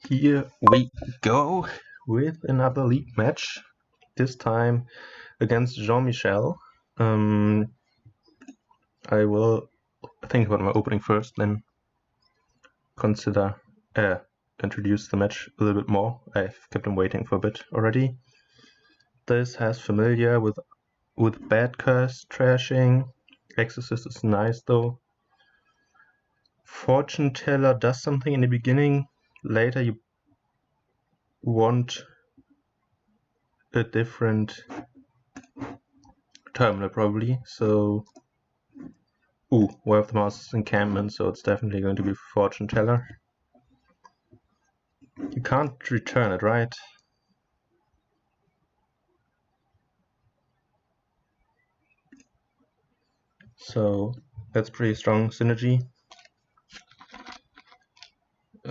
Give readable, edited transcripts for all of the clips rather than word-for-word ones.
Here we go with another league match, this time against Jean-Michel. I will think about my opening first, then consider introduce the match a little bit more. I've kept him waiting for a bit already. This has familiar with bad curse trashing. Exorcist is nice though. Fortune teller does something in the beginning. Later you want a different terminal probably. So Way of the Master's encampment, so it's definitely going to be fortune teller. You can't return it, right? So that's pretty strong synergy.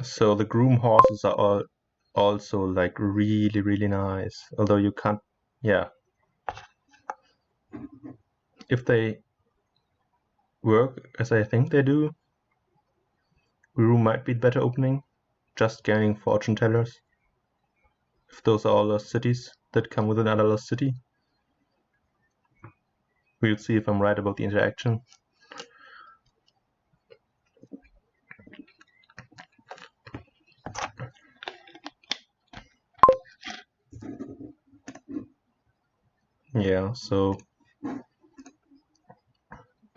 So the groom horses are all also like really nice, although you can't, yeah. If they work as I think they do, groom might be the better opening, just gaining fortune tellers. If those are all lost cities that come with another lost city. We'll see if I'm right about the interaction. Yeah, so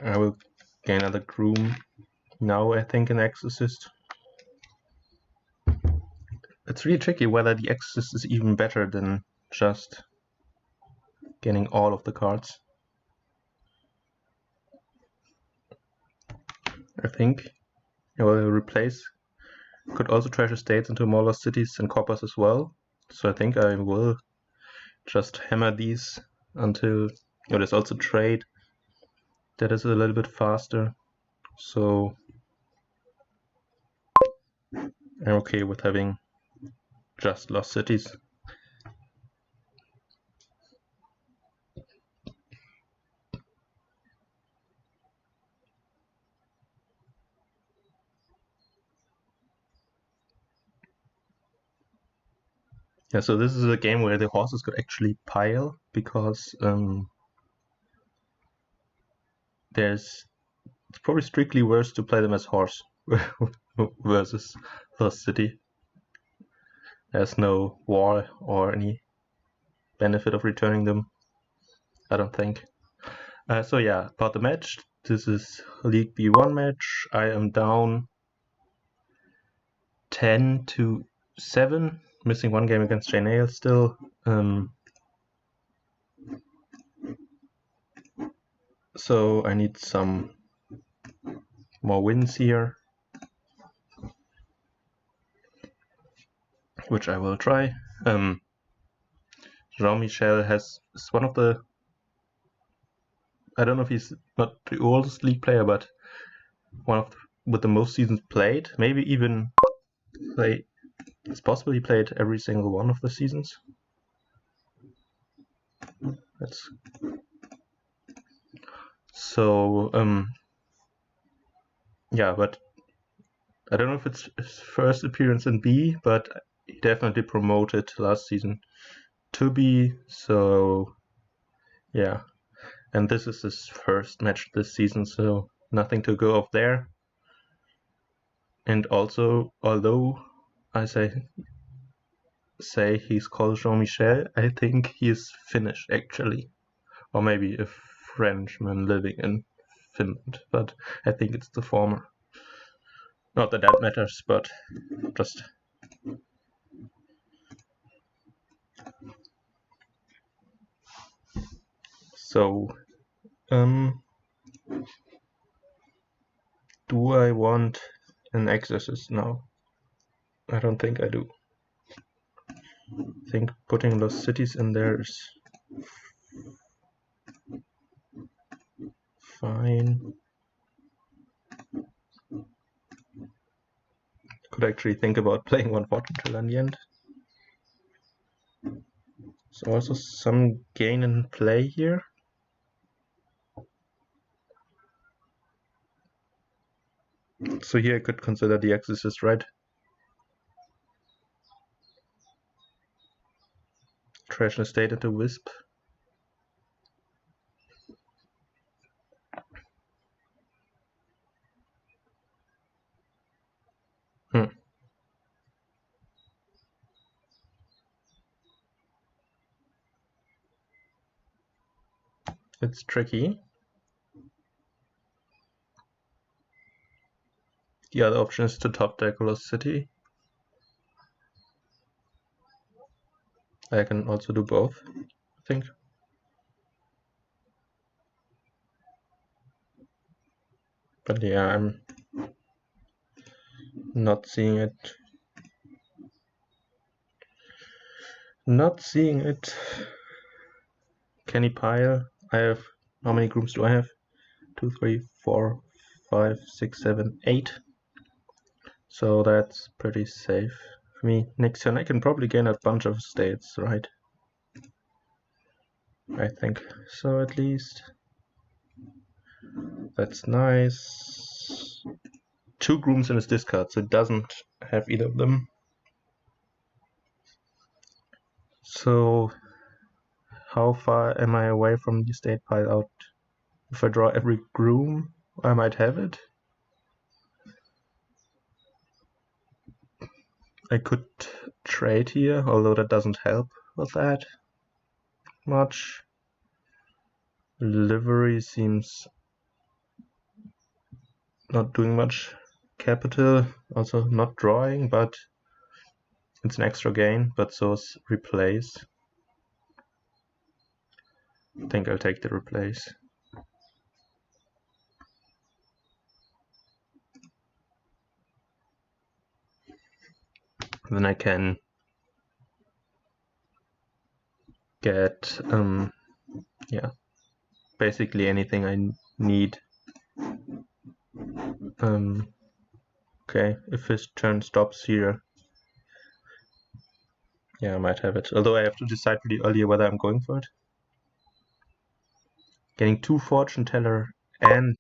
I will gain another groom now, I think, an exorcist. It's really tricky whether the exorcist is even better than just getting all of the cards. I think I will replace, could also treasure states into more lost cities and coppers as well. So I think I will just hammer these until, there's also trade that is a little bit faster. So I'm okay with having just lost cities. Yeah, so this is a game where the horses could actually pile because it's probably strictly worse to play them as horse versus lost city. There's no wall or any benefit of returning them, I don't think. So yeah, about the match. This is League B1 match. I am down 10-7, missing one game against Jane Nail still. So I need some more wins here, which I will try. Jean-Michel is one of the, I don't know if he's not the oldest league player, but one of with the most seasons played. Maybe even it's possible he played every single one of the seasons. That's so yeah, but I don't know if it's his first appearance in B, but he definitely promoted last season to B, so yeah. And this is his first match this season, so nothing to go off there. And also, although I say he's called Jean-Michel, I think he's Finnish actually, or maybe a Frenchman living in Finland, but I think it's the former. Not that that matters, but just so. Do I want an exorcist now? I don't think I do. I think putting lost cities in there is fine. Could actually think about playing one fortune teller in the end. There's also some gain in play here. So here I could consider the exorcist, right? Creation a state into Wisp. It's tricky. The other option is to top deck Lost City. I can also do both, I think. But yeah, I'm not seeing it. Not seeing it. Kenny Pyle. I have, how many groups do I have? 2, 3, 4, 5, 6, 7, 8. So that's pretty safe for me. Next turn I can probably gain a bunch of states, right? I think so, at least. That's nice. 2 grooms in his discard, so it doesn't have either of them. So how far am I away from the state pile out? If I draw every groom, I might have it. I could trade here, although that doesn't help with that much. Livery seems not doing much capital, also not drawing, but it's an extra gain, but so is replace. I think I'll take the replace. Then I can get yeah, basically anything I need. Okay, if his turn stops here, yeah, I might have it. Although I have to decide pretty early whether I'm going for it. Getting 2 Fortune Teller and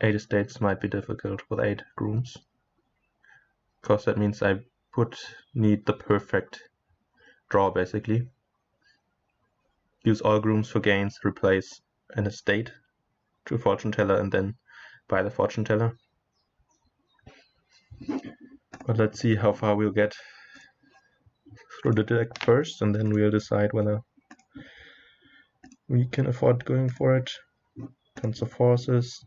8 estates might be difficult with 8 grooms. Because that means I would need the perfect draw, basically. Use all grooms for gains, replace an estate to Fortune Teller, and then buy the Fortune Teller. But let's see how far we'll get through the deck first, and then we'll decide whether we can afford going for it. Tons of forces.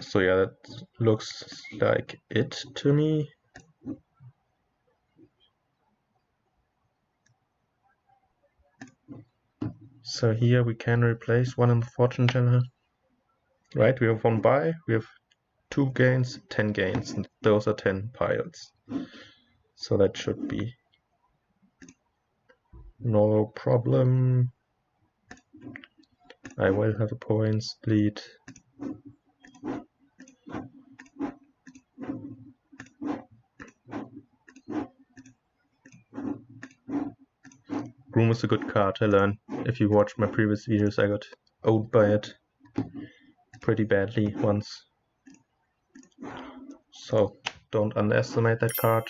So yeah, that looks like it to me. So here we can replace one in the Fortune Teller. Right, we have 1 buy, we have 2 gains, 10 gains, and those are 10 piles. So that should be no problem. I will have a points lead. Groom is a good card, I learned. If you watch my previous videos, I got owed by it pretty badly once. So don't underestimate that card.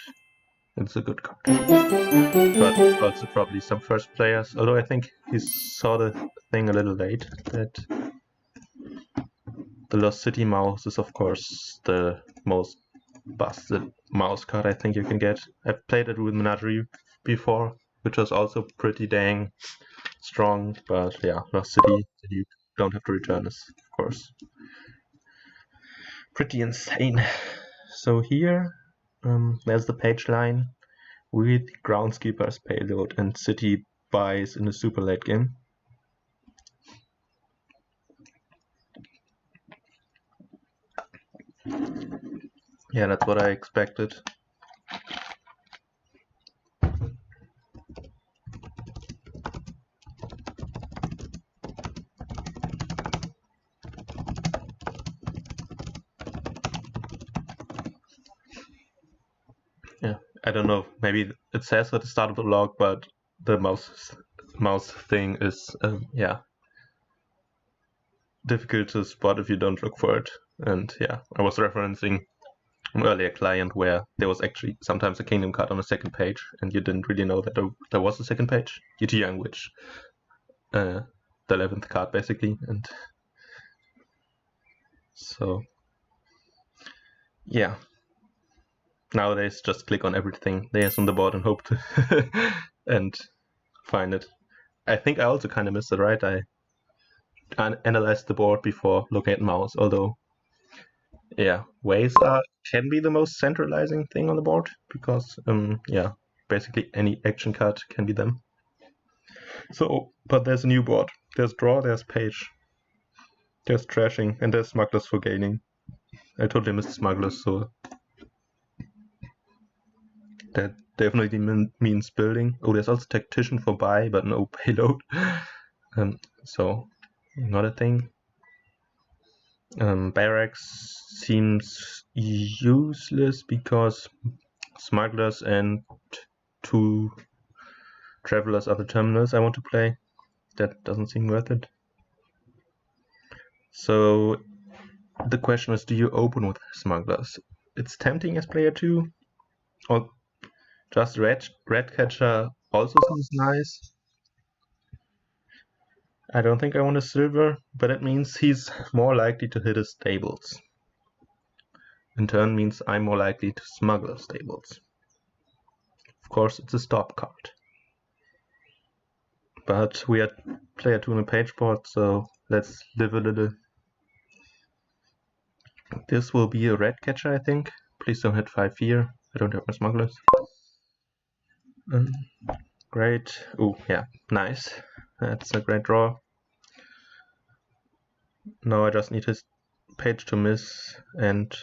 It's a good card. But also probably some first players, although I think he saw the thing a little late, that the Lost City mouse is of course the most busted mouse card I think you can get. I've played it with Menagerie before, which was also pretty dang strong, but yeah, Lost City that you don't have to return is of course pretty insane. So here there's the page line with Groundskeeper's payload and City buys in the super late game. Yeah, that's what I expected. Yeah, I don't know, maybe it says at the start of the log, but the mouse thing is yeah, difficult to spot if you don't look for it. And yeah, I was referencing earlier client where there was actually sometimes a kingdom card on the second page, and you didn't really know that there was a second page due to Young Witch, the 11th card basically, and so yeah. Nowadays, just click on everything there's on the board and hope to and find it. I think I also kind of missed it, right? I analyzed the board before looking at mouse, although yeah, waves can be the most centralizing thing on the board because yeah, basically any action card can be them. So, but there's a new board. There's draw, there's page, there's trashing, and there's smugglers for gaining. I totally missed smugglers, so that definitely means building. Oh, there's also tactician for buy, but no payload. So not a thing. Barracks seems useless because smugglers and 2 travelers are the terminals I want to play. That doesn't seem worth it. So the question is, do you open with smugglers? It's tempting as player 2, or just red catcher also seems nice. I don't think I want a silver, but it means he's more likely to hit his stables. In turn means I'm more likely to smuggle stables. Of course, it's a stop card. But we are player 2 on a page board, so let's live a little. This will be a red catcher, I think. Please don't hit 5 here. I don't have my smugglers. Great. Oh, yeah, nice. That's a great draw. Now I just need his page to miss, and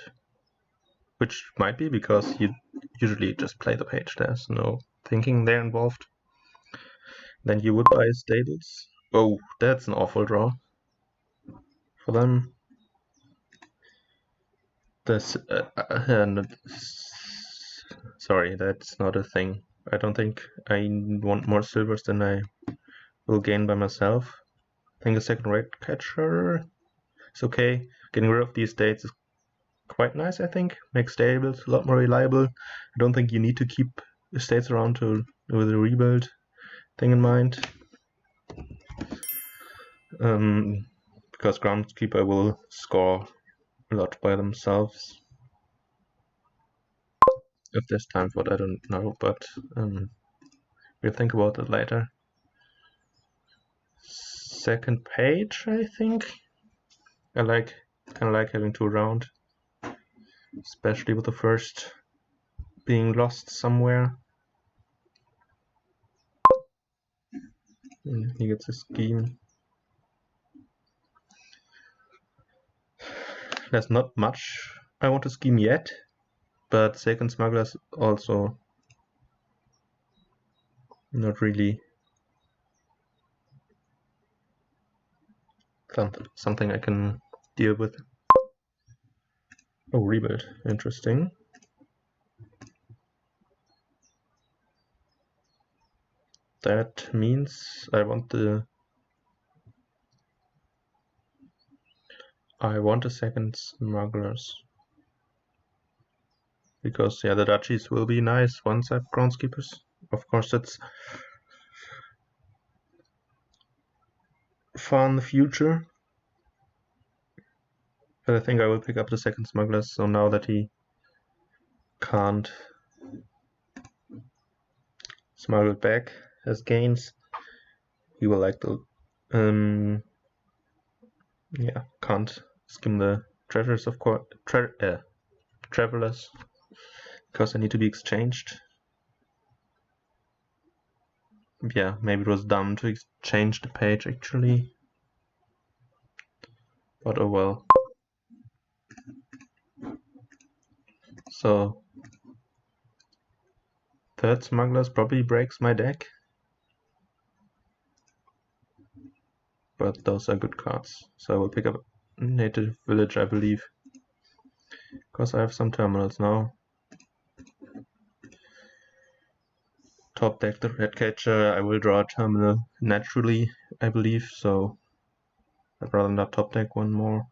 which might be because you usually just play the page. There's no thinking there involved. Then you would buy stables. Oh, that's an awful draw for them. This, sorry, that's not a thing. I don't think I want more silvers than I will gain by myself. I think a second red catcher is okay. Getting rid of these states is quite nice, I think. Makes stables a lot more reliable. I don't think you need to keep states around with a rebuild thing in mind. Because Groundskeeper will score a lot by themselves. If there's time for it, I don't know, but we'll think about it later. Second page, I think. I kind of like having 2 around, especially with the first being lost somewhere. He gets a scheme. There's not much I want to scheme yet, but second smugglers also not really something I can deal with. Oh, rebuild, interesting. That means I want a second smugglers. Because yeah, the duchies will be nice once I have groundskeepers. Of course, that's far in the future. But I think I will pick up the second smugglers, so now that he can't smuggle back as gains, he will like the yeah, can't skim the treasures, of course, travelers, because they need to be exchanged. Yeah, maybe it was dumb to exchange the page actually, but oh well. So third smugglers probably breaks my deck, but those are good cards. So I will pick up Native Village, I believe, because I have some terminals now. Top deck the red catcher. I will draw a terminal naturally, I believe, so I'd rather not top deck one more.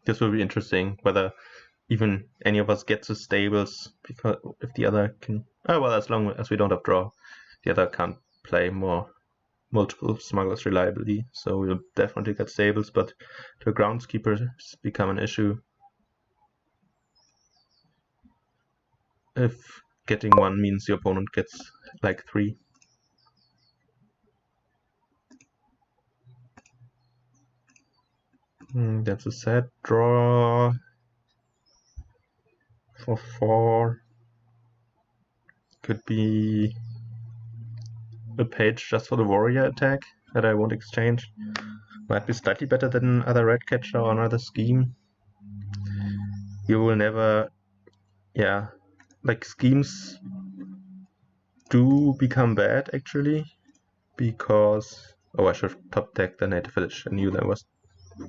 This will be interesting, whether even any of us gets the stables, because if the other can... Oh, well, as long as we don't have draw, the other can't play multiple smugglers reliably, so we'll definitely get stables, but the groundskeepers become an issue. If getting one means the opponent gets like 3. That's a sad draw for 4. Could be a page just for the warrior attack that I won't exchange. Might be slightly better than other red catcher or another scheme. You will never... Yeah, like schemes do become bad actually, because... Oh, I should have top decked the native village. I knew there was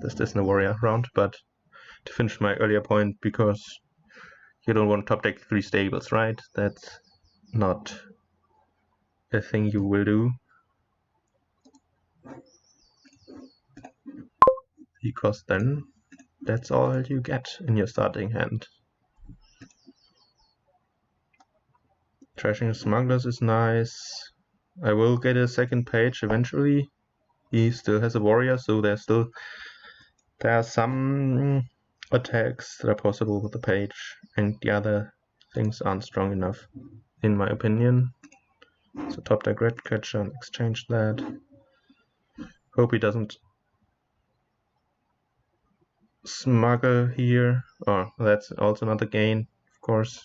this in the warrior round, but to finish my earlier point, because you don't want to top deck 3 stables, right? That's not a thing you will do, because then that's all you get in your starting hand. Trashing smugglers is nice. I will get a second page eventually. He still has a warrior, so there are some attacks that are possible with the page, and the other things aren't strong enough, in my opinion. So top deck red catcher and exchange that. Hope he doesn't smuggle here. Oh, that's also another gain, of course.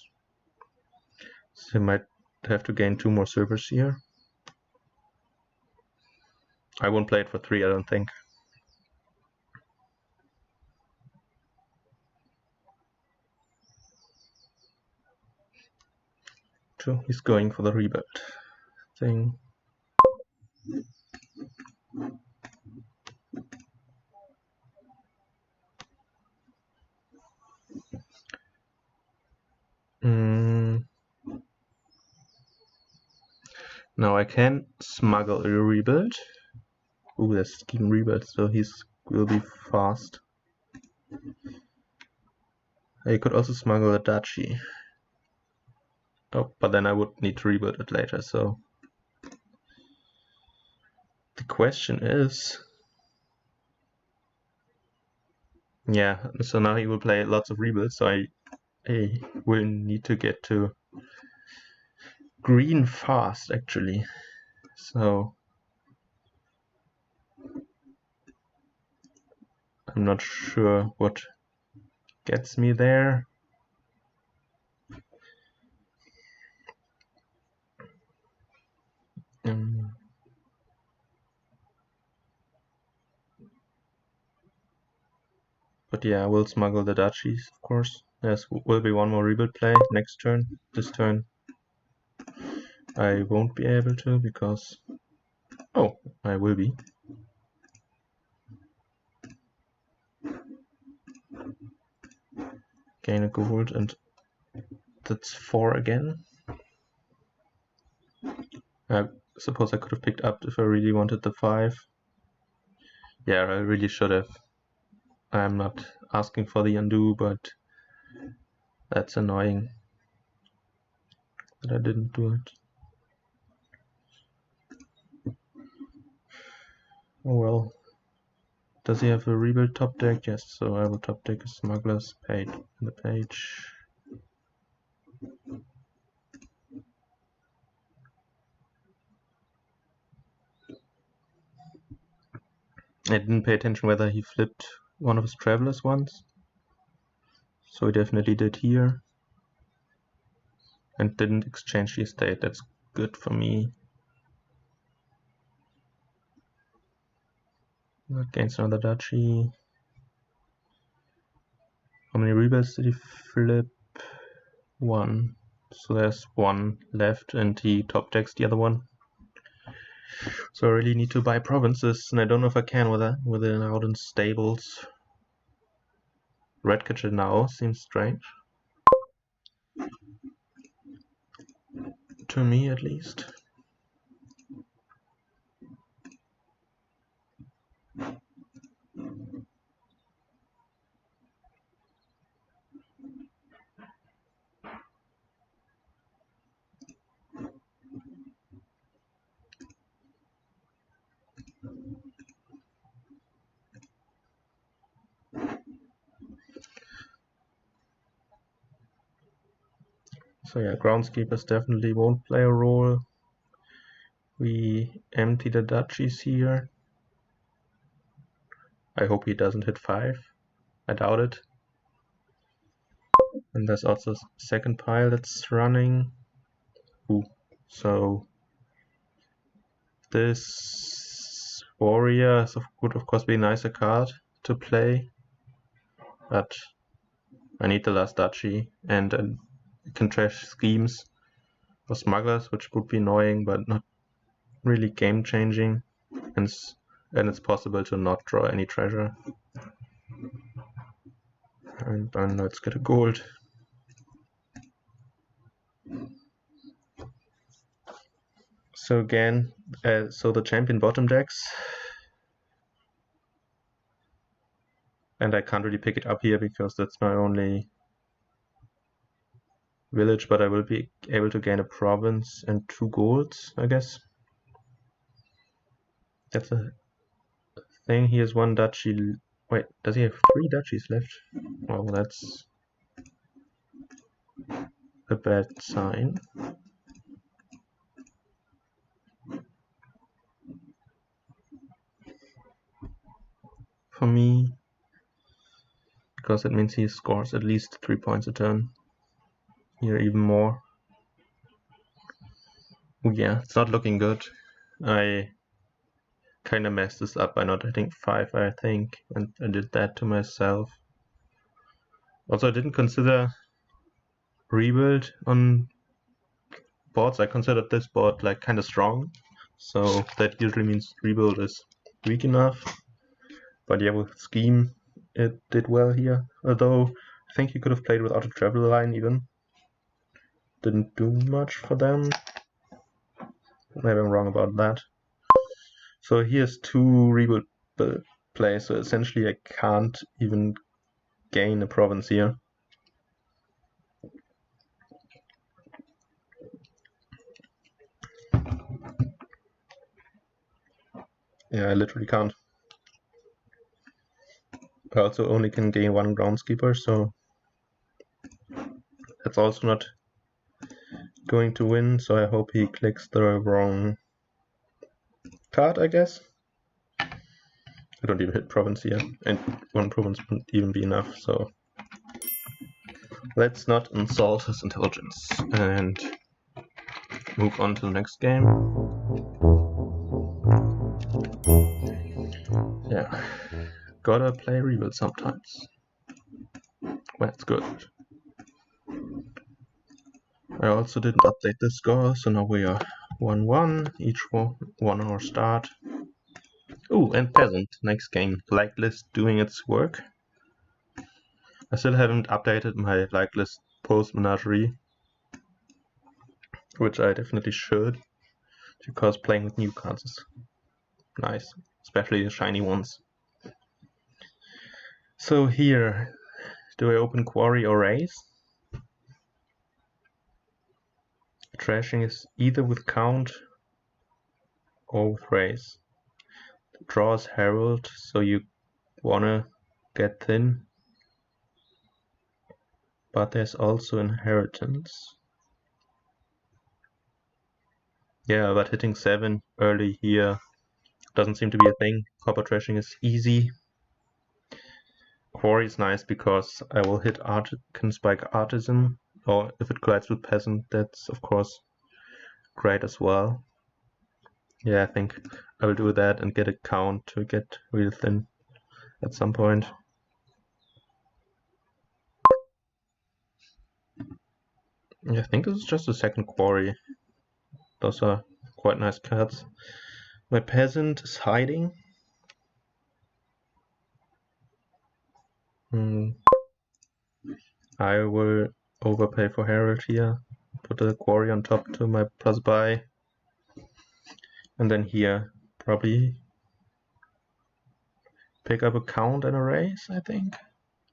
So he might have to gain 2 more silvers here. I won't play it for 3, I don't think. So he's going for the rebuild thing. Now I can smuggle a rebuild. Ooh, there's scheme rebuild, so he's will be fast. I could also smuggle a duchy. Oh, but then I would need to rebuild it later, so... The question is... Yeah, so now he will play lots of rebuilds, so I will need to get to green fast, actually. So... I'm not sure what gets me there. But yeah, I will smuggle the duchies, of course. There's will be one more rebuild play next turn. This turn I won't be able to, because... Oh, I will be. Gain a gold, and that's 4 again. I suppose I could have picked up if I really wanted the 5. Yeah, I really should have. I'm not asking for the undo, but that's annoying that I didn't do it. Oh well. Does he have a rebuild top deck? Yes, so I will top deck a smuggler's page in the page. I didn't pay attention whether he flipped one of his travelers once. So he definitely did here. And didn't exchange the estate. That's good for me. That gains another duchy. How many rebuilds did he flip? 1. So there's 1 left, and he top decks the other one. So I really need to buy provinces, and I don't know if I can with it out in stables. Red catcher now seems strange. To me, at least. So yeah, groundskeepers definitely won't play a role. We empty the duchies here. I hope he doesn't hit 5. I doubt it. And there's also a second pile that's running. Ooh. So this warrior would of course be a nicer card to play, but I need the last duchy, and I can trash schemes for smugglers, which would be annoying, but not really game changing, and it's possible to not draw any treasure. And then let's get a gold. So again, so the champion bottom decks, and I can't really pick it up here because that's my only village, but I will be able to gain a province and 2 golds, I guess. That's a thing. He has 1 duchy. Wait, does he have 3 duchies left? Well, that's a bad sign. For me, because it means he scores at least 3 points a turn. Here even more. Yeah, it's not looking good. I kind of messed this up by not hitting 5, I think, and I did that to myself. Also, I didn't consider rebuild on boards. I considered this board like kind of strong, so that usually means rebuild is weak enough. But yeah, with scheme it did well here, although I think you could have played without a travel line even. Didn't do much for them. Maybe I'm wrong about that. So here's 2 rebuild plays, so essentially I can't even gain a province here. Yeah, I literally can't. I also only can gain 1 groundskeeper, so that's also not going to win, so I hope he clicks the wrong card, I guess. I don't even hit province here, and 1 province wouldn't even be enough, so let's not insult his intelligence and move on to the next game. Yeah, gotta play rebuild sometimes. That's good. I also didn't update the score, so now we are 1-1, each 1 hour start. Oh, and peasant, next game, like list doing its work. I still haven't updated my like list post menagerie, which I definitely should, because playing with new cards is nice, especially the shiny ones. So here, do I open quarry or raise? Trashing is either with count or with raise. Draws herald, so you wanna get thin, but there's also inheritance. Yeah, but hitting 7 early here doesn't seem to be a thing. Copper trashing is easy. Quarry is nice because I will hit can spike artisan, or if it collides with peasant, that's of course great as well. Yeah, I think I will do that and get a count to get real thin at some point. Yeah, I think this is just a second quarry. Those are quite nice cards. My peasant is hiding. I will overpay for Herald here. Put the quarry on top to my plus buy. And then here, probably pick up a count and a race, I think.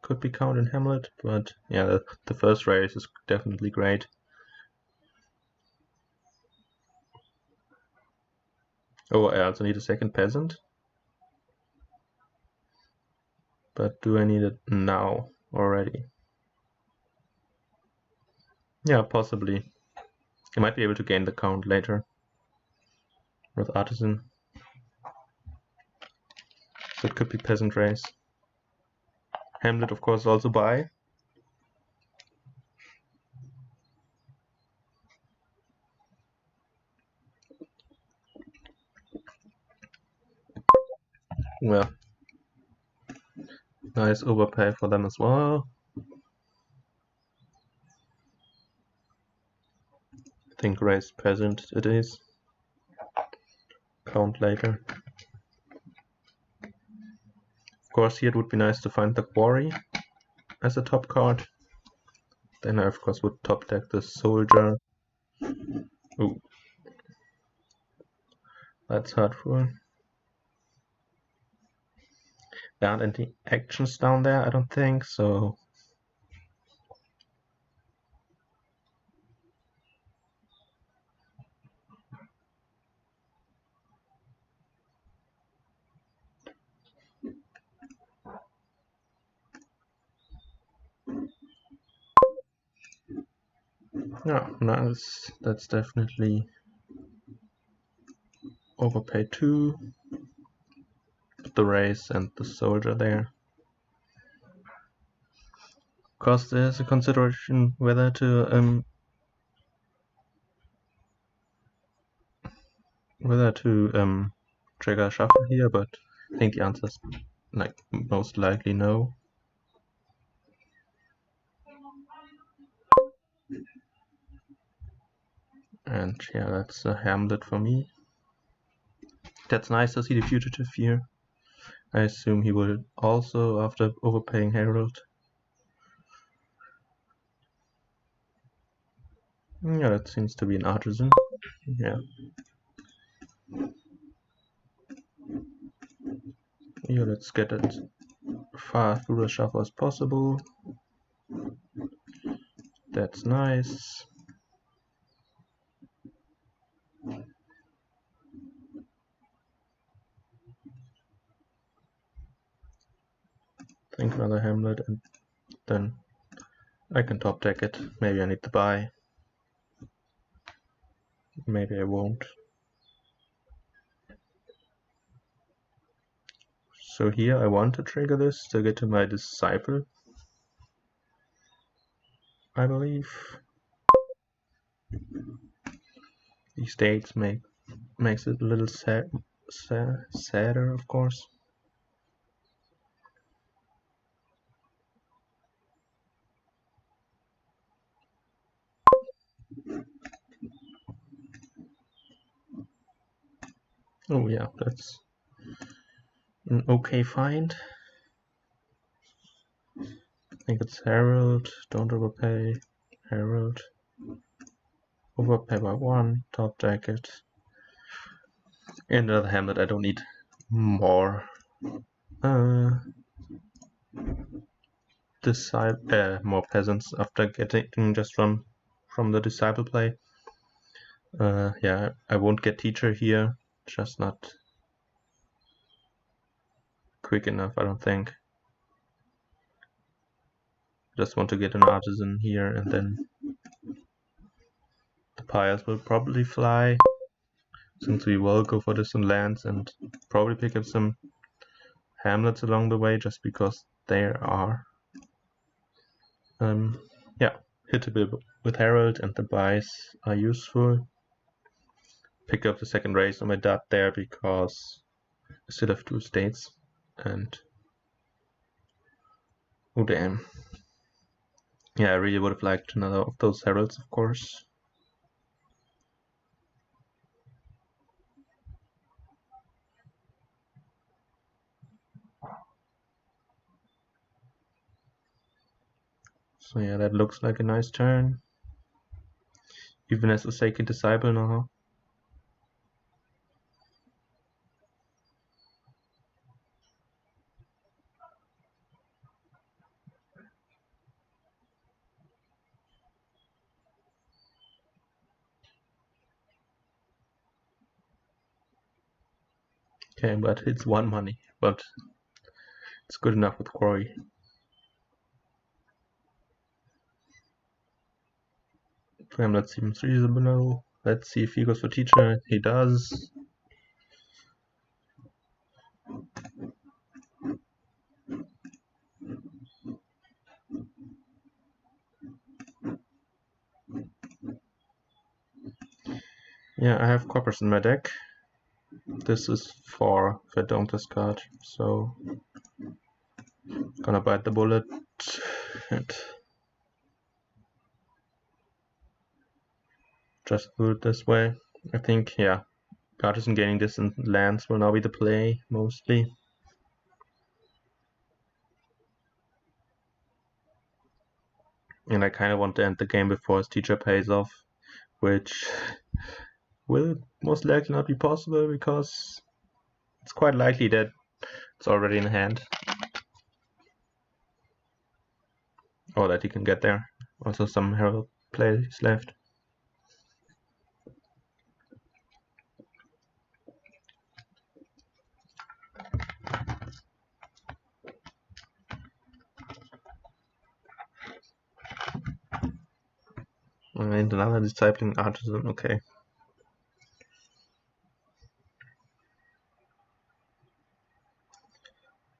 Could be count and Hamlet, but yeah, the first race is definitely great. Oh, I also need a second peasant. But do I need it now already? Yeah, possibly. He might be able to gain the count later with artisan. So it could be peasant race. Hamlet, of course, also buy. Well, nice overpay for them as well. I think race peasant it is. Count later. Of course, here it would be nice to find the quarry as a top card. Then I, of course, would top deck the soldier. Ooh, that's hurtful. There aren't any actions down there, I don't think, so yeah, nice. That's definitely overpay 2. Put the race and the soldier there. Of course, there's a consideration whether to trigger a shuffle here, but I think the answer is like most likely no. And yeah, that's a Hamlet for me. That's nice to see the fugitive here. I assume he will also after overpaying Harold. Yeah, that seems to be an artisan. Yeah. Yeah, let's get it far through the shuffle as possible. That's nice. Think another Hamlet and then I can top deck it. Maybe I need to buy. Maybe I won't. So here I want to trigger this to get to my disciple, I believe. These dates makes it a little sadder, of course. Oh yeah, that's an okay find. I think it's Harold, don't overpay, Harold, overpay by 1, top deck it. And another Hamlet, I don't need more more peasants after getting just from the disciple play. Yeah, I won't get teacher here, just not quick enough, I don't think. Just want to get an artisan here, and then the piles will probably fly, since we will go for distant lands and probably pick up some hamlets along the way, just because there are. Yeah, hit a bit with Herald, and the buys are useful. Pick up the second race on my dot there because I still have 2 states, and oh damn. Yeah, I really would have liked another of those heralds, of course. So yeah, that looks like a nice turn. Even as a second disciple now. Okay, but it's 1 money, but it's good enough with quarry. Hamlet seems reasonable. Let's see if he goes for teacher. He does. Yeah, I have coppers in my deck. This is 4 if I don't discard, so gonna bite the bullet and just do it this way. I think, yeah, artisan gaining distant lands will now be the play, mostly. And I kind of want to end the game before his teacher pays off, which will most likely not be possible because it's quite likely that it's already in hand. Or that he can get there. Also some herald plays left. And another discipling artisan, okay.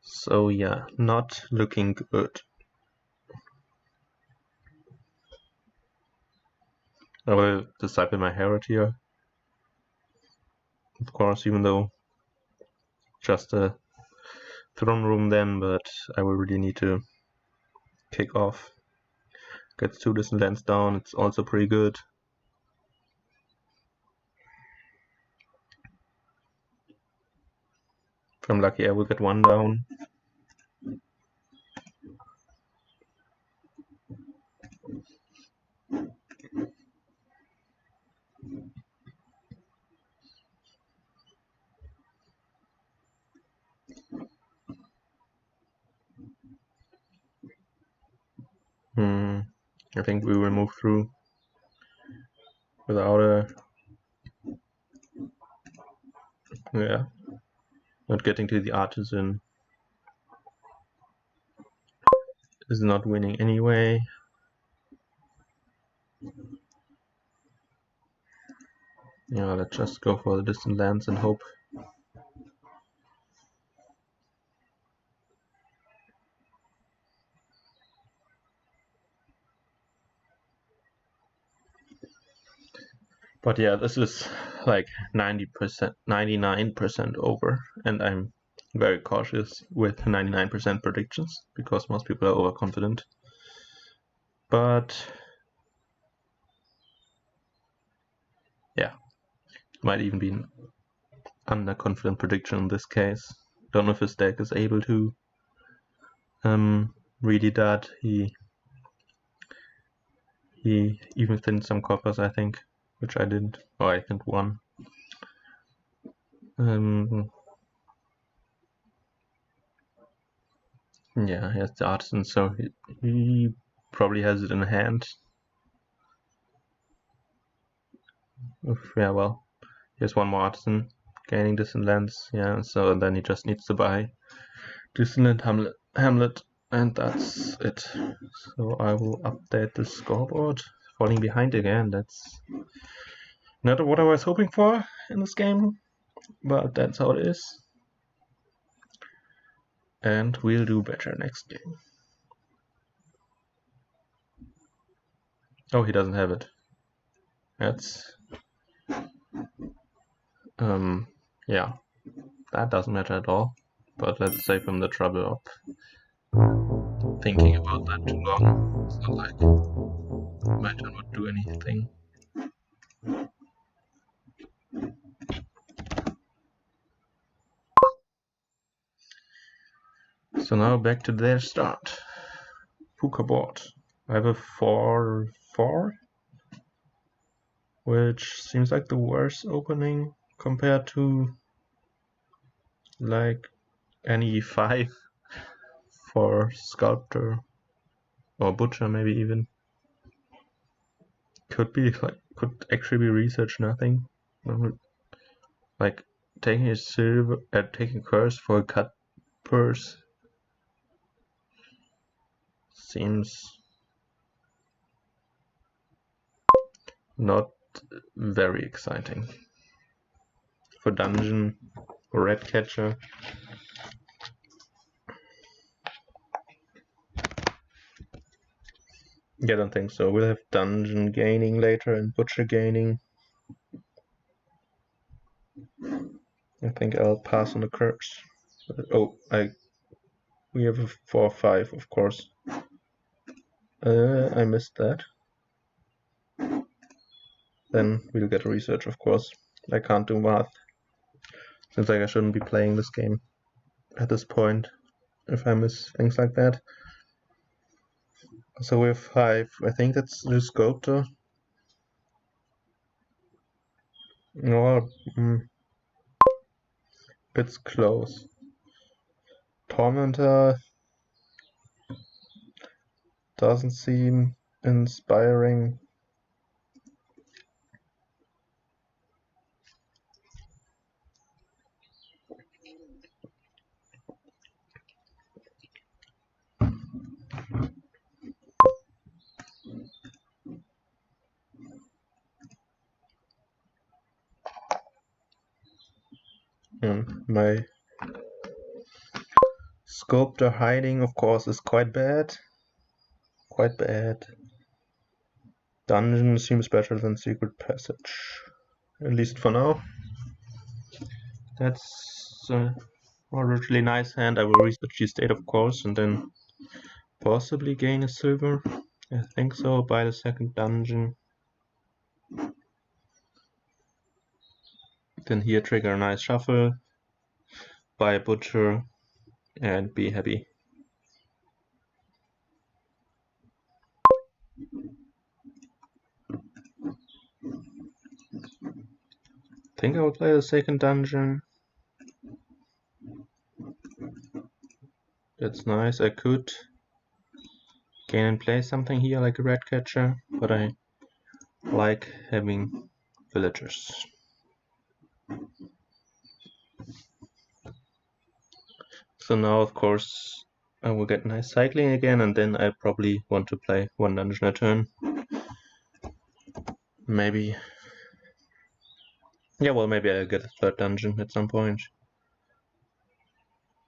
So yeah, not looking good. I will disciple my herald here. Of course, even though just a throne room then, but I will really need to kick off. Gets 2 distant lands down, it's also pretty good. If I'm lucky, I will get 1 down. I think we will move through without a... yeah, not getting to the artisan is not winning anyway. Yeah, let's just go for the distant lands and hope. But yeah, this is like 90%, 99% over, and I'm very cautious with 99% predictions because most people are overconfident. But yeah, it might even be an underconfident prediction in this case. Don't know if his deck is able to really that. He even thinned some coppers, I think, which I didn't. Oh, I think 1. Yeah, he has the artisan, so he probably has it in hand. Yeah, well, here's 1 more artisan, gaining distant lands. Yeah, so then he just needs to buy distant Hamlet, and that's it. So I will update the scoreboard. Falling behind again, that's not what I was hoping for in this game, but that's how it is. And we'll do better next game. Oh, he doesn't have it. That's... yeah, that doesn't matter at all. But let's save him the trouble of thinking about that too long. It's not like my turn would do anything. So now back to their start. Puka board. I have a 4-4, which seems like the worst opening compared to like any 5 for sculptor or butcher, maybe even. Could be like, could actually be research nothing. Like taking a silver, taking curse for a cut purse seems not very exciting. For dungeon, or red catcher. Yeah, I don't think so. We'll have dungeon gaining later and butcher gaining. I think I'll pass on the curse. Oh, we have a 4-5, of course. I missed that. Then we'll get a research, of course. I can't do math. Seems like I shouldn't be playing this game at this point if I miss things like that. So we have 5. I think that's the sculptor. No, it's close. Tormentor doesn't seem inspiring. My sculptor hiding, of course, is quite bad. Quite bad. Dungeon seems better than secret passage, at least for now. That's a really nice hand. I will research the state, of course, and then possibly gain a silver. I think so, by the second dungeon. Then here trigger a nice shuffle, buy a butcher, and be happy. I think I will play the second dungeon. That's nice. I could gain and play something here like a red catcher, but I like having villagers. So now, of course, I will get nice cycling again, and then I probably want to play one dungeon a turn. Maybe. Yeah, well, maybe I'll get a third dungeon at some point.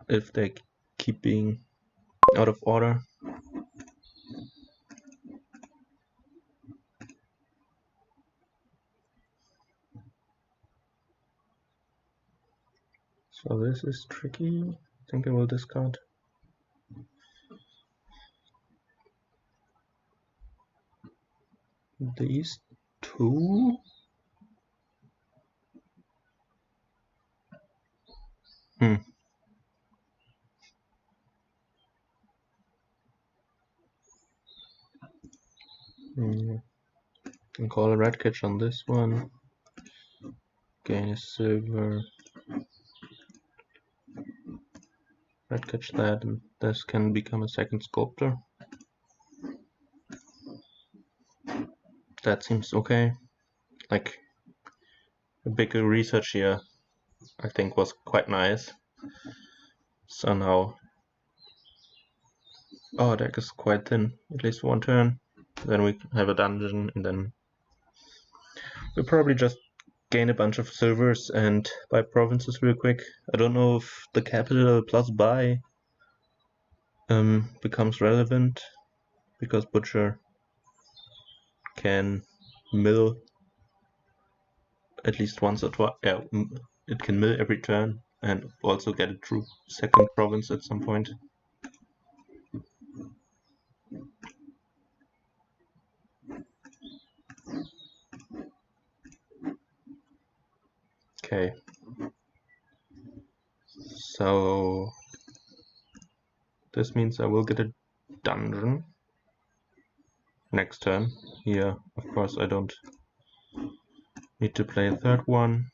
If they keep being out of order. So this is tricky. I think I will discard. These two? Can call a red catch on this one. Gain a silver. Red catch that, and this can become a second sculptor. That seems okay. Like, a bigger research here, I think, was quite nice. So now, our deck is quite thin, at least one turn. Then we have a dungeon, and then we'll probably just gain a bunch of silvers and buy provinces real quick. I don't know if the capital plus buy becomes relevant, because Butcher can mill at least once or twice. Yeah, it can mill every turn and also get a true second province at some point. Okay. So this means I will get a dungeon next turn. Here, of course, I don't need to play a third one.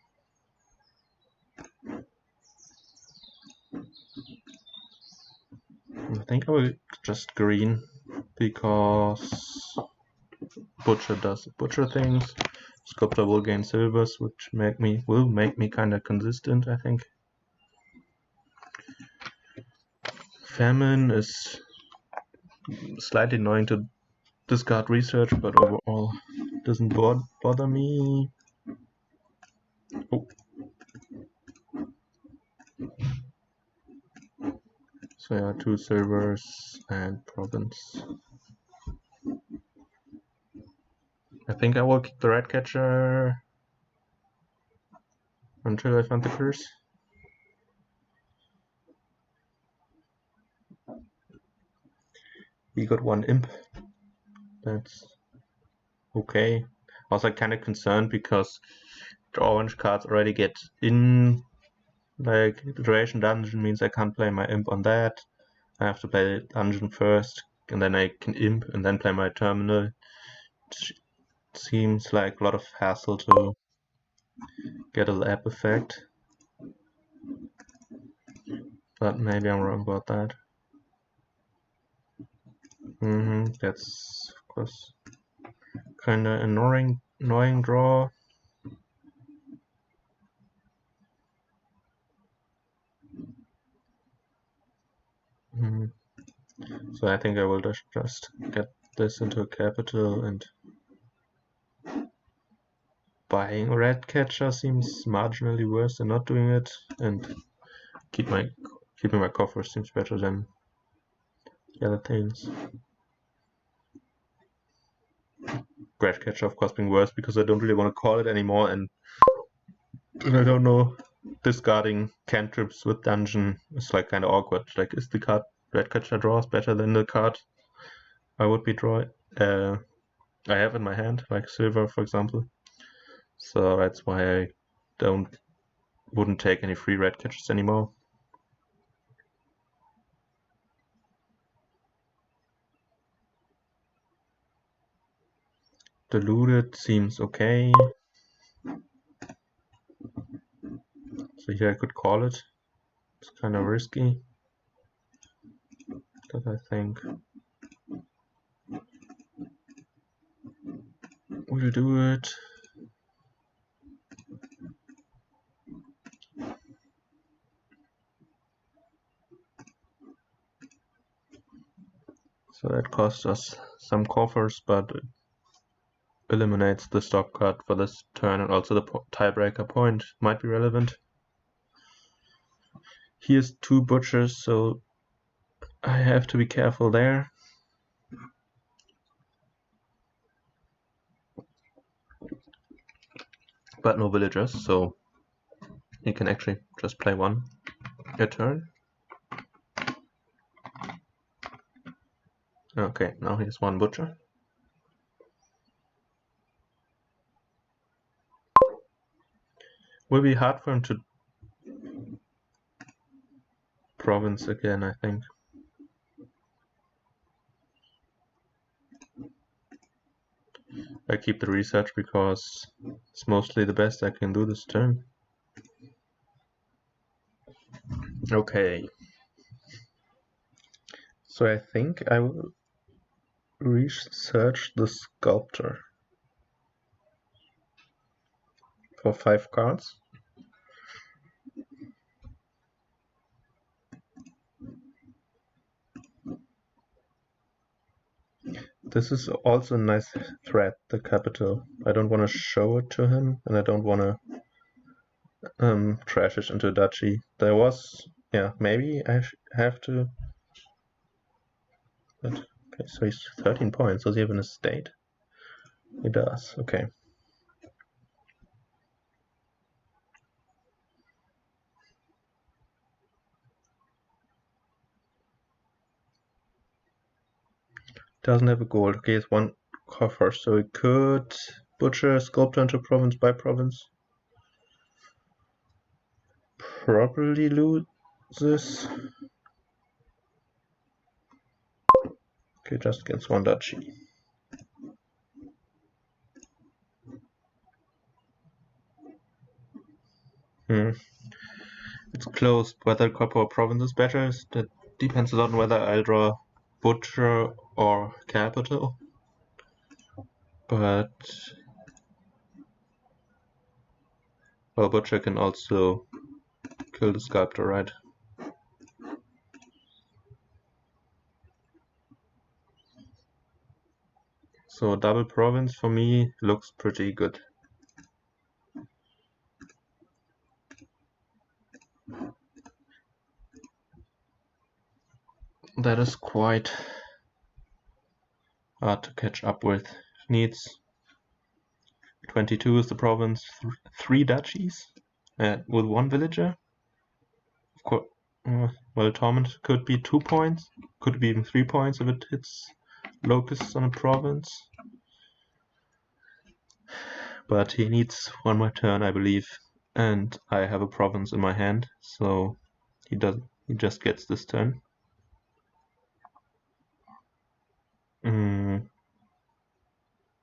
I think I will just green because Butcher does Butcher things. Sculptor will gain silvers, which will make me kind of consistent, I think. Famine is slightly annoying to discard research, but overall doesn't bother me. Oh. So yeah, 2 silvers and province. I think I will keep the red catcher until I find the curse. We got 1 imp. That's okay. Also kind of concerned because the orange cards already get in. Like, the duration dungeon means I can't play my imp on that. I have to play the dungeon first, and then I can imp, and then play my terminal. It seems like a lot of hassle to get a lab effect. But maybe I'm wrong about that. That's, of course, kinda annoying draw. So I think I will just get this into a capital, and buying red catcher seems marginally worse than not doing it, and keeping my coffers seems better than the other things. Red catcher, of course, being worse because I don't really want to call it anymore, and I don't know. Discarding cantrips with dungeon is like kind of awkward. Like, is the card red catcher draws better than the card I would be drawing? I have in my hand, like silver, for example. So that's why I wouldn't take any free red catchers anymore. Diluted seems okay. So here I could call it. It's kind of risky, but I think we'll do it. So that costs us some coffers, but it eliminates the stop card for this turn, and also the tiebreaker point might be relevant. Here's 2 butchers, so I have to be careful there. But no villagers, so he can actually just play 1 a turn. Okay, now he has 1 butcher. Will be hard for him to province again, I think. I keep the research because it's mostly the best I can do this turn. Okay. So I think I will research the sculptor for 5 cards. This is also a nice threat, the capital. I don't want to show it to him, and I don't want to trash it into a duchy. There was, yeah, maybe I have to. But okay, so he's 13 points. Does he have an estate? He does. Okay. Doesn't have a gold. Okay, it's 1 coffer, so he could butcher sculptor into province by province. Probably loses. Okay, just against 1 duchy. It's close. Whether copper or province is better, that depends a lot on whether I'll draw butcher or capital. But well, butcher can also kill the sculptor, right? So double province for me looks pretty good. That is quite hard to catch up with. Needs 22 is the province, 3 duchies, with 1 villager. Of course, well, Torment could be 2 points, could be even 3 points if it hits locusts on a province. But he needs 1 more turn, I believe, and I have a province in my hand, so he just gets this turn.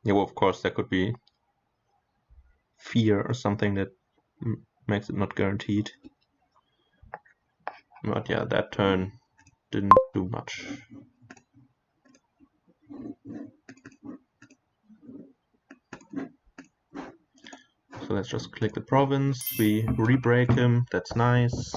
Yeah, well, of course, there could be fear or something that makes it not guaranteed. But yeah, that turn didn't do much. So let's just click the province, we re-break him, that's nice.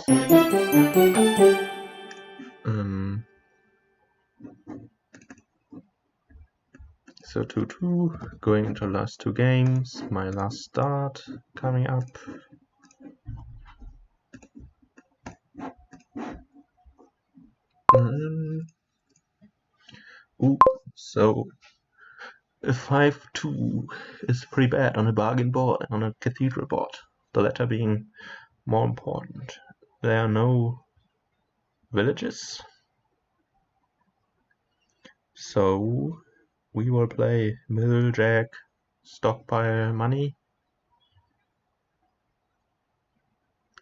So 2-2, going into the last 2 games, my last start coming up. So a 5-2 is pretty bad on a bargain board and on a cathedral board, the latter being more important. There are no villages, so we will play mill, jack, stockpile money.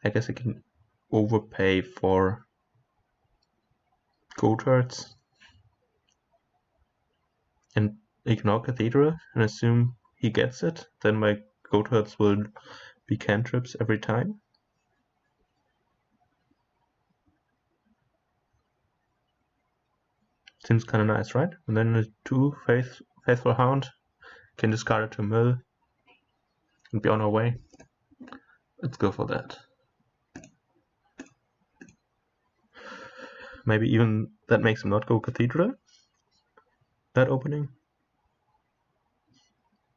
I guess I can overpay for goatherds and ignore cathedral and assume he gets it. Then my goatherds will be cantrips every time. Seems kind of nice, right? And then the 2 faithful hound can discard it to mill and be on our way. Let's go for that. Maybe even that makes him not go cathedral, that opening.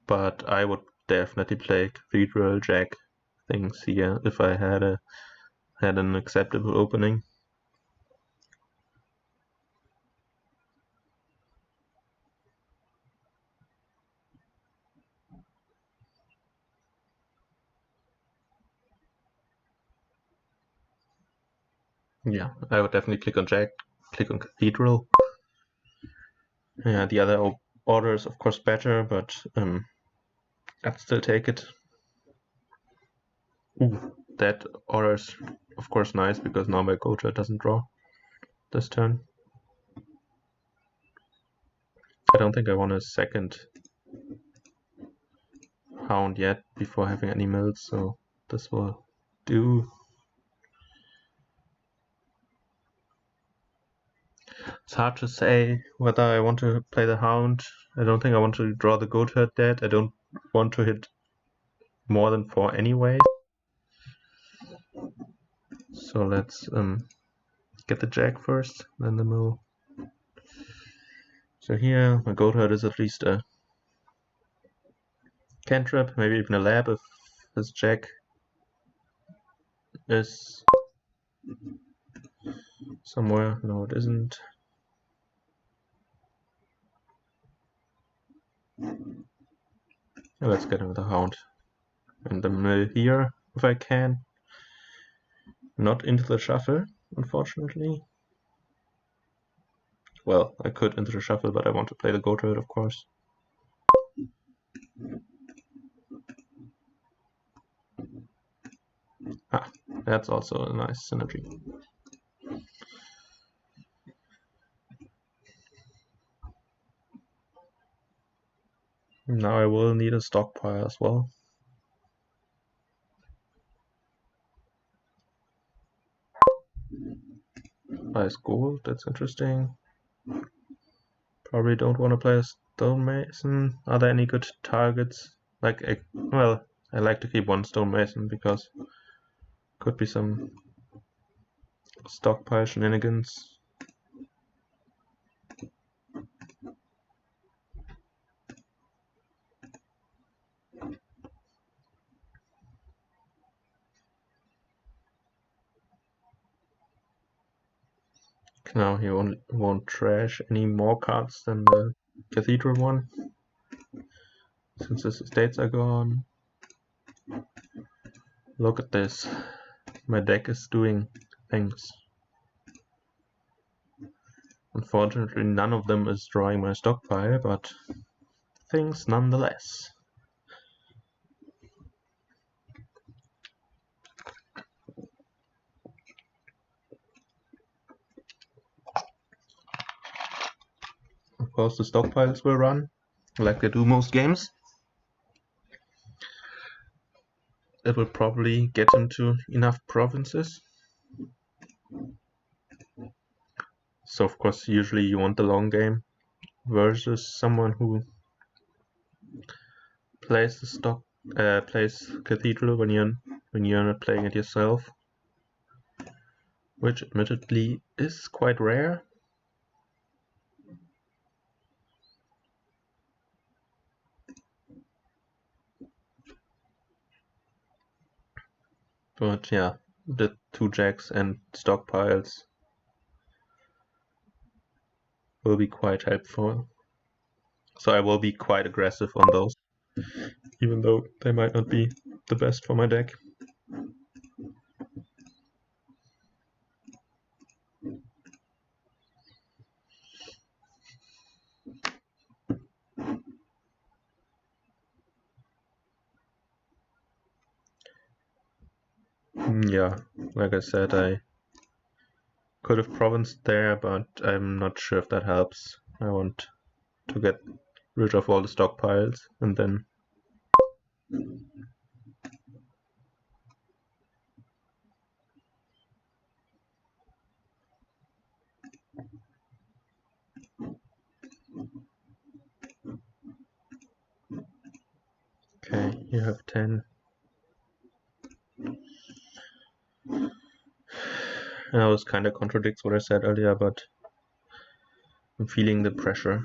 But I would definitely play cathedral jack things here if I had an acceptable opening. Yeah, I would definitely click on jack, click on cathedral. Yeah, the other order is of course better, but I'd still take it. Ooh, that order is of course nice because now my goatherd doesn't draw this turn. I don't think I want a second hound yet before having any mills, so this will do. It's hard to say whether I want to play the hound. I don't think I want to draw the goatherd dead. I don't want to hit more than 4 anyway. So let's get the jack first, then the mill. So here my goatherd is at least a cantrip, maybe even a lab if his jack is somewhere. No, it isn't. Let's get him with a hound. And the mill here, if I can. Not into the shuffle, unfortunately. Well, I could into the shuffle, but I want to play the goatherd, of course. Ah, that's also a nice synergy. Now I will need a stockpile as well. Ice gold, that's interesting. Probably don't want to play a stonemason. Are there any good targets? Like, well, I like to keep 1 stonemason because could be some stockpile shenanigans. Now he won't trash any more cards than the Cathedral one, since his estates are gone. Look at this. My deck is doing things. Unfortunately, none of them is drawing my stockpile, but things nonetheless. Of course, the stockpiles will run, like they do most games. It will probably get into enough provinces. So of course, usually you want the long game versus someone who plays plays Cathedral when you're not playing it yourself, which admittedly is quite rare. But yeah, the 2 jacks and stockpiles will be quite helpful. So I will be quite aggressive on those, even though they might not be the best for my deck. Yeah, like I said, I could have provinced there, but I'm not sure if that helps. I want to get rid of all the stockpiles and then okay, you have 10. And that was kind of contradicts what I said earlier, but I'm feeling the pressure.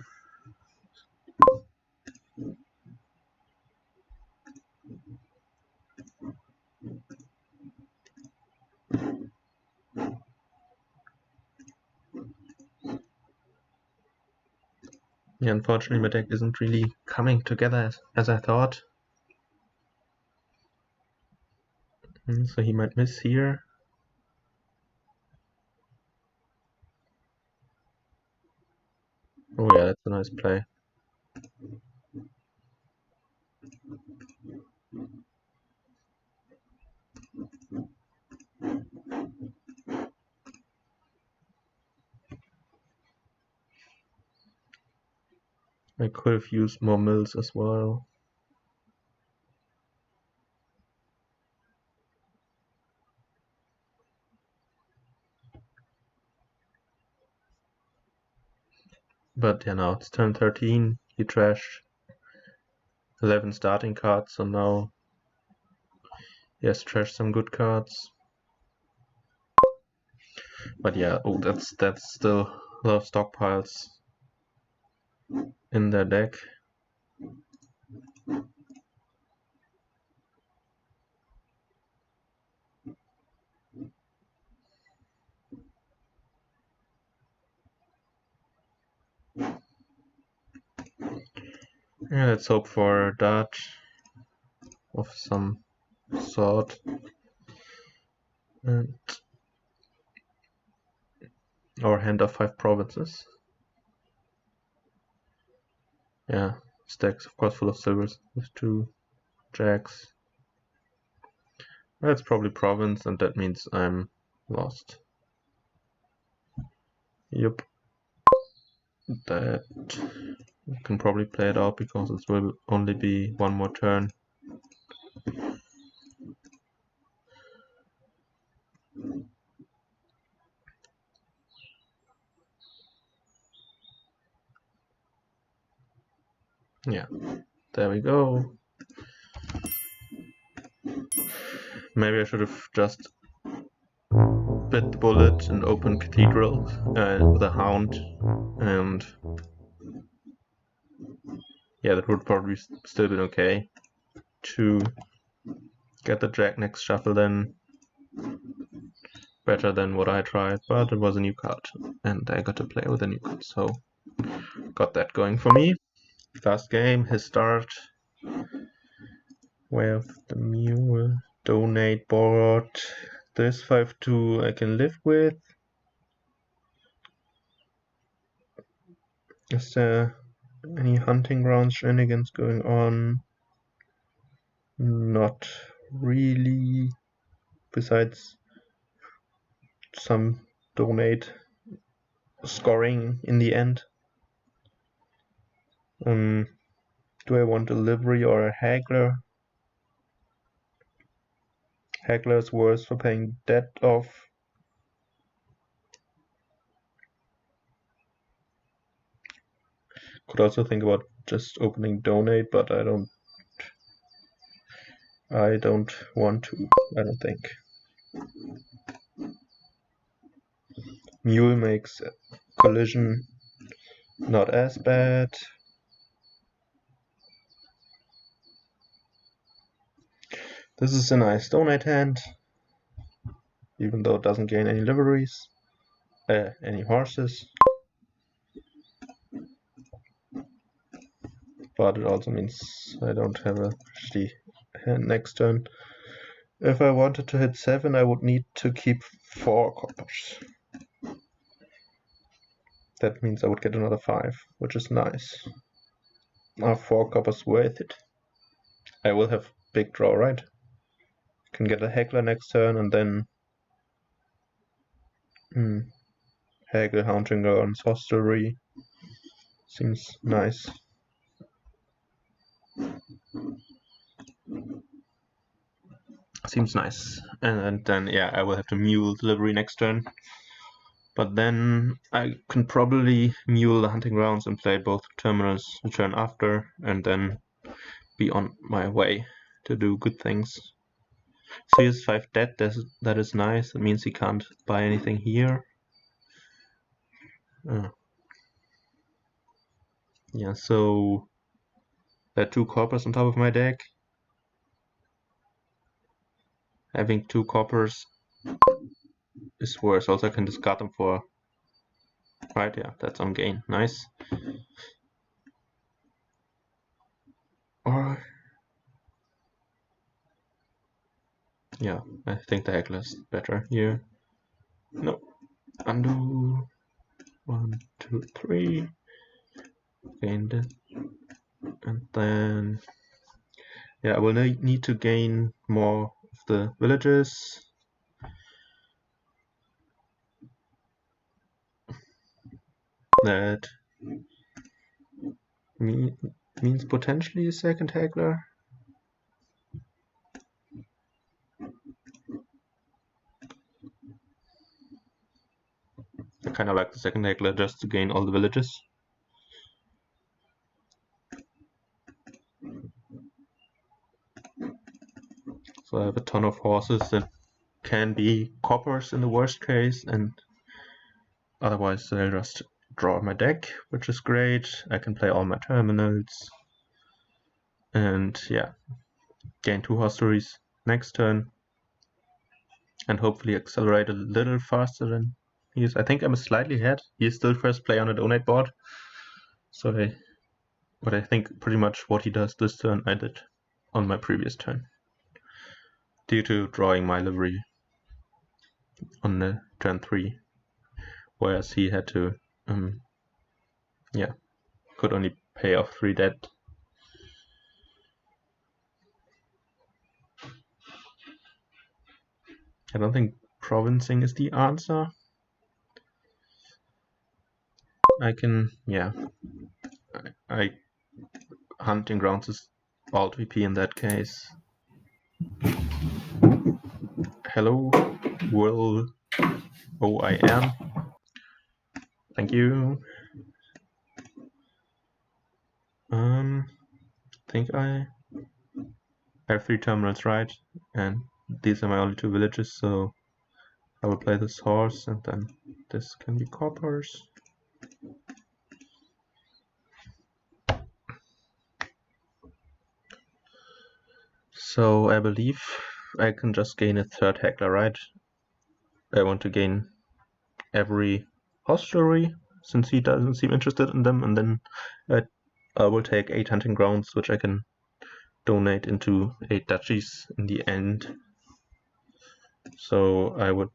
Yeah, unfortunately my deck isn't really coming together as I thought. So he might miss here. Oh yeah, that's a nice play. I could have used more mills as well. But yeah, now it's turn 13. He trashed 11 starting cards, so now he has trashed some good cards. But yeah, oh, that's still a lot of stockpiles in their deck. Yeah, let's hope for a dodge of some sort. And our hand of 5 provinces. Yeah, stacks of course full of silvers with 2 jacks. That's probably province, and that means I'm lost. Yep. That can probably play it out because it will only be one more turn. Yeah, there we go. Maybe I should have just bit the bullet and opened Cathedral with a Hound, and yeah, that would probably still been okay to get the Jack next shuffle then. better than what I tried, but it was a new card, and I got to play with a new card, so got that going for me. Last game, his start with the mule, donate board. This 5-2 I can live with. Is there any hunting ground shenanigans going on? Not really, besides some donate scoring in the end. Do I want a livery or a haggler? Haggler's worse for paying debt off. Could also think about just opening donate, but I don't want to, I don't think. Mule makes collision not as bad. This is a nice donate hand, even though it doesn't gain any liveries, any horses. But it also means I don't have a shitty hand next turn. If I wanted to hit 7, I would need to keep 4 coppers. That means I would get another 5, which is nice. Are 4 coppers worth it? I will have big draw, right? Can get a haggler next turn and then haggle, hunting grounds, hostelry. Seems nice. Seems nice. And then yeah, I will have to mule delivery next turn. But then I can probably mule the hunting grounds and play both terminals the turn after, and then be on my way to do good things. So he has 5 dead, that is nice. It means he can't buy anything here. Yeah, so there are 2 coppers on top of my deck. Having 2 coppers is worse. Also, I can discard them for... Right, yeah, that's on gain. Nice. Or... Yeah, I think the haggler's better here. No. Undo. 1, 2, 3. Gain that. And then... Yeah, I will need to gain more of the villages. That means potentially a second haggler. I kind of like the second haggler just to gain all the villages. So I have a ton of horses that can be coppers in the worst case, and otherwise I'll just draw my deck, which is great. I can play all my terminals. And yeah, gain 2 hostelries next turn. And hopefully accelerate a little faster than he is. I think I'm slightly ahead. He is still first play on a donate board. So but I think pretty much what he does this turn I did on my previous turn, due to drawing my livery on the turn 3, whereas he had to, could only pay off 3 debt. I don't think provincing is the answer. I can, I hunting grounds is alt VP in that case. Hello, Will OIM. Thank you. I think I have 3 terminals, right? And these are my only 2 villages, so I will play this horse, and then this can be coppers. So I believe I can just gain a 3rd haggler, right? I want to gain every hostelry, since he doesn't seem interested in them, and then I will take 8 hunting grounds, which I can donate into 8 duchies in the end. So I would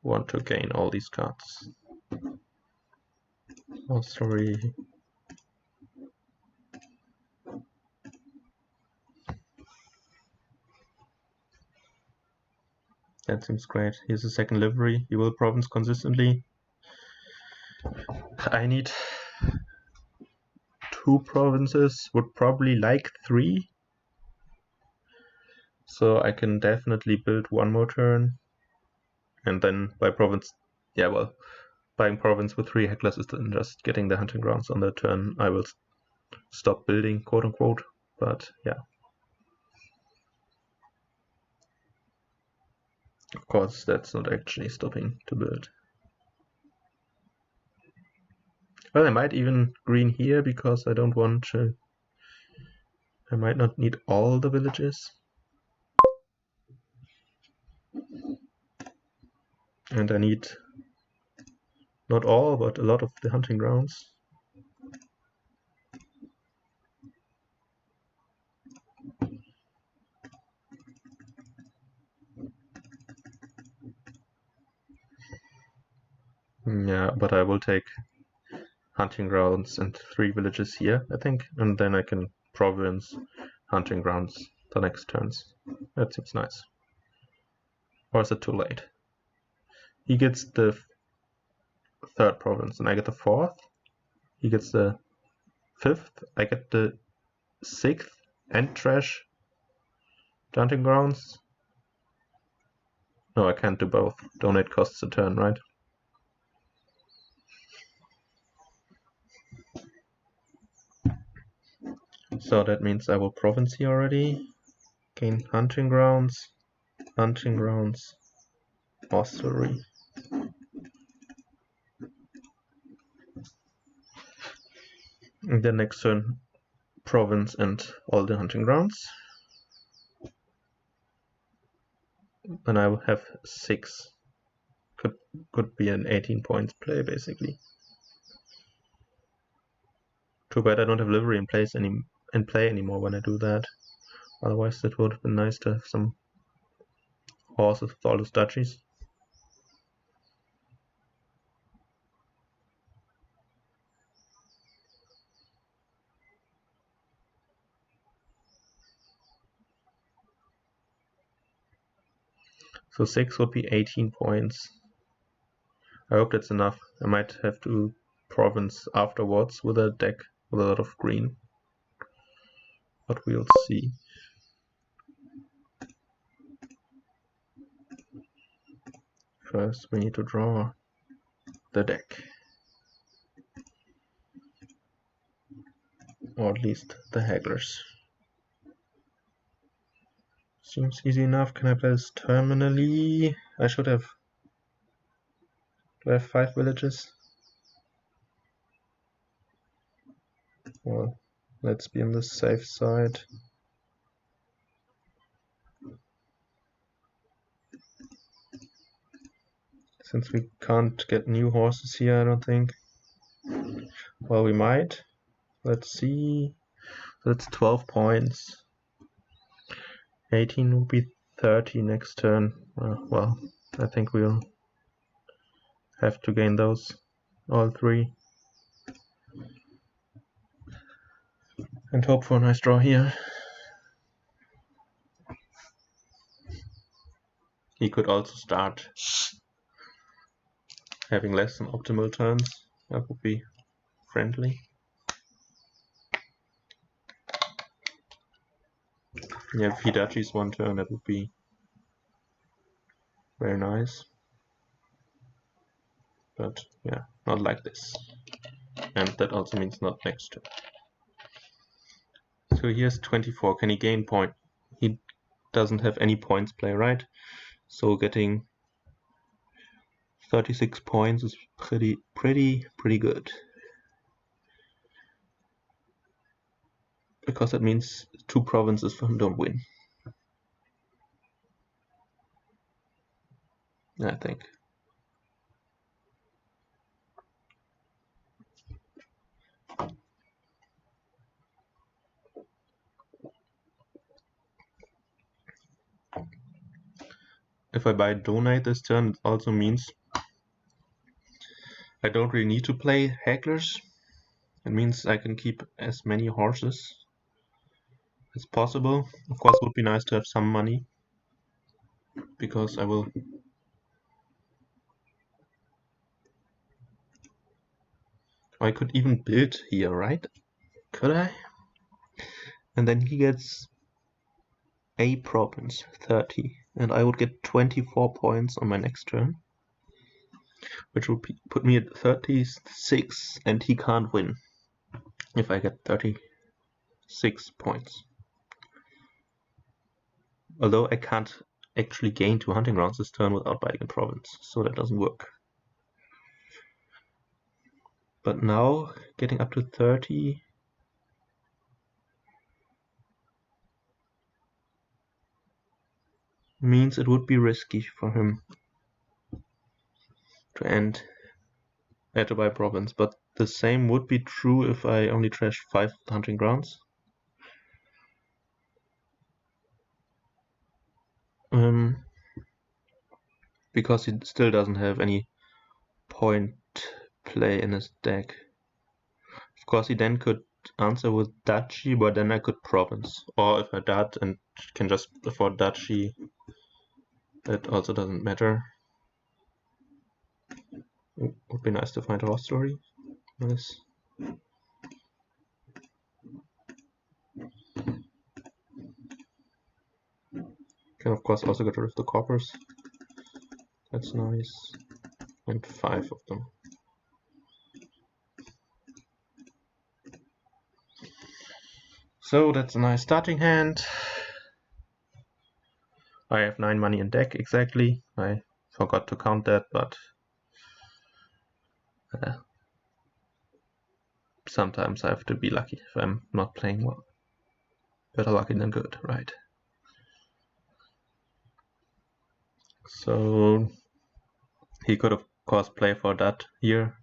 want to gain all these cards. Hostelry. That seems great. Here's a second livery. He will province consistently. I need 2 provinces, would probably like 3. So I can definitely build 1 more turn. And then by province, yeah, well, buying province with 3 hecklers is then just getting the hunting grounds on the turn. I will stop building, quote unquote. But yeah. Of course, that's not actually stopping to build. Well, I might even green here because I don't want to. I might not need all the villages. And I need not all, but a lot of the hunting grounds. Yeah, but I will take hunting grounds and 3 villages here, I think, and then I can province hunting grounds the next turns. That seems nice. Or is it too late? He gets the 3rd province, and I get the 4th. He gets the 5th. I get the 6th and trash hunting grounds. No, I can't do both. Donate costs a turn, right? So that means I will province here already. Gain hunting grounds, hostelry. And then next turn, province and all the hunting grounds. And I will have 6. Could be an 18 points play basically. Too bad I don't have livery in play anymore when I do that. Otherwise, it would have been nice to have some horses with all those duchies. So 6 would be 18 points. I hope that's enough. I might have to province afterwards with a deck with a lot of green. But we'll see. First, we need to draw the deck. Or at least the hagglers. Seems easy enough. Can I play this terminally? I should have. Do I have 5 villages? Well, let's be on the safe side. Since we can't get new horses here, I don't think. Well, we might. Let's see. That's 12 points. 18 will be 30 next turn. Well, I think we'll have to gain those, all 3. And hope for a nice draw here. He could also start having less than optimal turns. That would be friendly. Yeah, if he duchies 1 turn, that would be very nice. But yeah, not like this. And that also means not next turn. So here's 24. Can he gain point? He doesn't have any points play, right? So getting 36 points is pretty good. Because that means 2 provinces for him don't win. I think. If I buy Donate this turn, it also means I don't really need to play Hagglers. It means I can keep as many horses as possible. Of course, it would be nice to have some money, because I could even build here, right? Could I? And then he gets a province, 30, and I would get 24 points on my next turn, which would put me at 36, and he can't win if I get 36 points. Although I can't actually gain 2 hunting grounds this turn without buying a province, so that doesn't work. But now, getting up to 30 means it would be risky for him to buy a province, but the same would be true if I only trash 5 hunting grounds. Because he still doesn't have any point play in his deck. Of course, he then could answer with duchy, but then I could province. Or if I dud and can just afford duchy, that also doesn't matter. It would be nice to find a horse story. Nice. Can of course also get rid of the coppers. That's nice. And 5 of them. So that's a nice starting hand. I have 9 money in deck exactly. I forgot to count that, but sometimes I have to be lucky if I'm not playing well. Better lucky than good, right? So he could of course play for that here.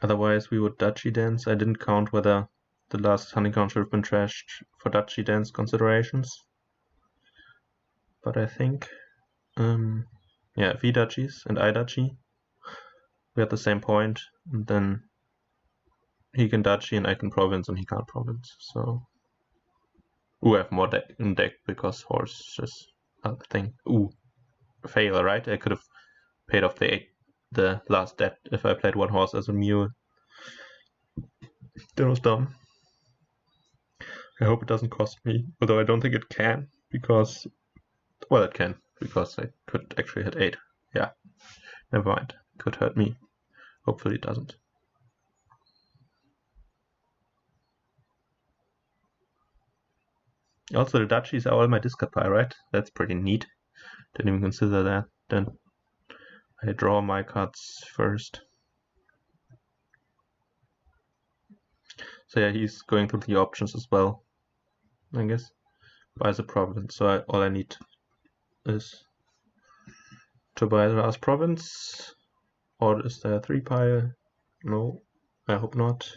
Otherwise we would duchy dance. I didn't count whether the last hunting ground should have been trashed for duchy dance considerations. But I think, yeah, if he duchies and I duchy, we had the same point, and then he can duchy and I can province and he can't province. So we have more deck in deck because horse is a thing. Ooh, fail, right? I could have paid off the last debt if I played one horse as a mule. That was dumb. I hope it doesn't cost me, although I don't think it can, because, well, it can, because I could actually hit 8. Yeah, never mind. It could hurt me. Hopefully it doesn't. Also, the duchies are all my discard pile, right? That's pretty neat. Didn't even consider that. Then I draw my cards first. So yeah, he's going through the options as well, I guess. Buys a province, so all I need is to buy the last province. Or is there a 3 pile? No, I hope not.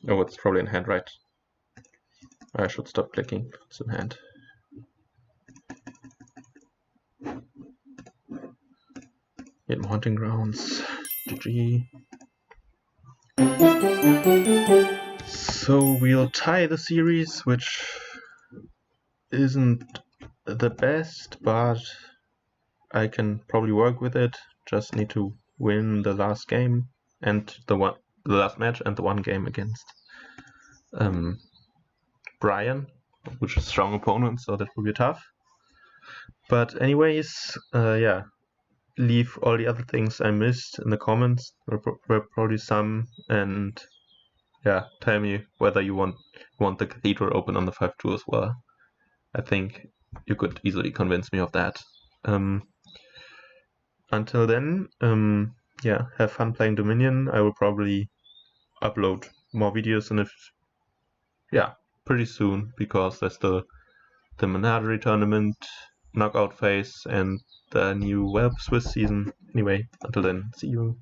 Oh, it's probably in hand, right? I should stop clicking. It's in hand. Get more hunting grounds. GG. So we'll tie the series, which isn't the best, but I can probably work with it. Just need to win the last game and the last match and the one game against Brian, which is a strong opponent, so that will be tough. But anyways, yeah, leave all the other things I missed in the comments. There were probably some, and yeah, tell me whether you want the cathedral open on the 5-2 as well. I think you could easily convince me of that. Until then, yeah, have fun playing Dominion. I will probably upload more videos, and pretty soon, because there's the Manhattan tournament, knockout phase, and the new Web Swiss season. Anyway, until then, see you.